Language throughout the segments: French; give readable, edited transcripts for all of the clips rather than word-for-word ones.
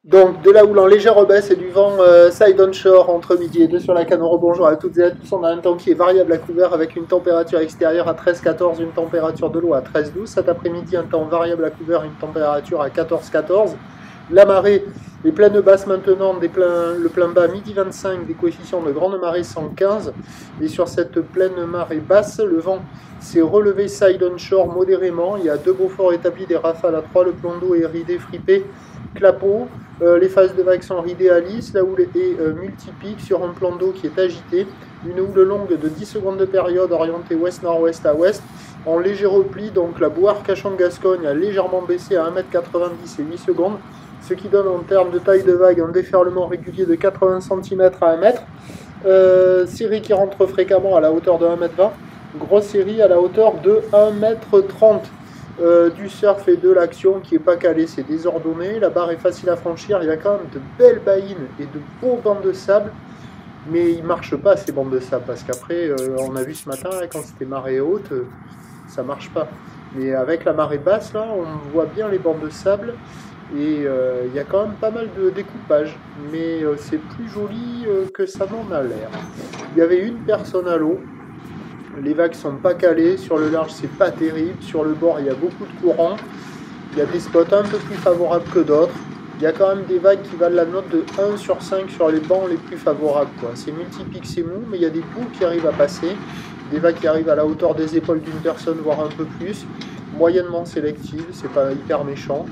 Donc de la houle en légère baisse et du vent side on shore entre midi et 2 sur la Canoro. Bonjour à toutes et à tous. On a un temps qui est variable à couvert avec une température extérieure à 13-14, une température de l'eau à 13-12. Cet après-midi, un temps variable à couvert, une température à 14-14. La marée est pleine basse maintenant, le plein bas midi 25, des coefficients de grande marée 115. Et sur cette pleine marée basse, le vent s'est relevé side on shore modérément. Il y a deux beaux forts établis, des rafales à 3, le plan d'eau est ridé, fripé, clapot. Les phases de vagues sont ridées à lisse, la houle est multipique sur un plan d'eau qui est agité. Une houle longue de 10 secondes de période orientée ouest-nord-ouest à ouest. En léger repli, donc la Bouar Cachan-Gascogne a légèrement baissé à 1,90 m et 8 secondes. Ce qui donne en termes de taille de vague un déferlement régulier de 80 cm à 1 mètre. Série qui rentre fréquemment à la hauteur de 1,20 m. Grosse série à la hauteur de 1,30 m. Du surf et de l'action qui n'est pas calé, c'est désordonné. La barre est facile à franchir, il y a quand même de belles baïnes et de beaux bancs de sable. Mais ils ne marchent pas ces bancs de sable parce qu'après, on a vu ce matin, là, quand c'était marée haute, ça ne marche pas. Mais avec la marée basse, là, on voit bien les bancs de sable. Et il y a quand même pas mal de découpage, mais c'est plus joli que ça n'en a l'air. Il y avait une personne à l'eau, les vagues sont pas calées, sur le large c'est pas terrible, sur le bord il y a beaucoup de courant, il y a des spots un peu plus favorables que d'autres, il y a quand même des vagues qui valent la note de 1 sur 5 sur les bancs les plus favorables. C'est multipique, c'est mou, mais il y a des bouts qui arrivent à passer, des vagues qui arrivent à la hauteur des épaules d'une personne, voire un peu plus, moyennement sélectives, c'est pas hyper méchant.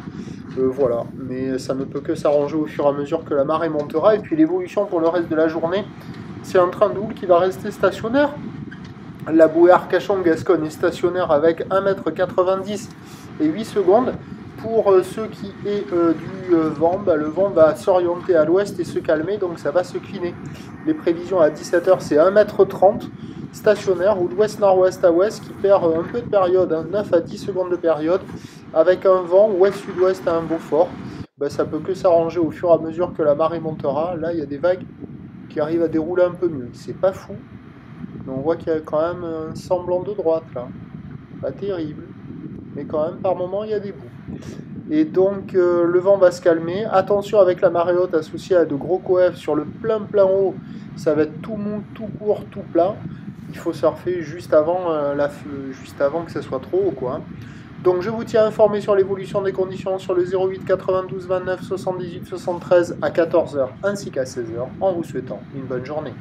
Voilà, mais ça ne peut que s'arranger au fur et à mesure que la marée montera. Et puis l'évolution pour le reste de la journée, c'est un train de houle qui va rester stationnaire. La bouée Arcachon-Gascogne est stationnaire avec 1,90 m et 8 secondes. Pour ce qui est du vent, le vent va s'orienter à l'ouest et se calmer, donc ça va se cliner. Les prévisions à 17 h, c'est 1,30 m stationnaire ou d'ouest-nord-ouest à ouest qui perd un peu de période, 9 à 10 secondes de période, avec un vent ouest-sud-ouest à un beau fort. Ça peut que s'arranger au fur et à mesure que la marée montera. Là, il y a des vagues qui arrivent à dérouler un peu mieux. C'est pas fou, mais on voit qu'il y a quand même un semblant de droite là. Pas terrible, mais quand même par moment il y a des bouts. Et donc le vent va se calmer. Attention avec la marée haute associée à de gros coefs sur le plein haut, ça va être tout mou, tout court, tout plat. Il faut surfer juste avant que ça soit trop haut, quoi. Donc je vous tiens informé sur l'évolution des conditions sur le 08 92 29 78 73 à 14 h ainsi qu'à 16 h en vous souhaitant une bonne journée.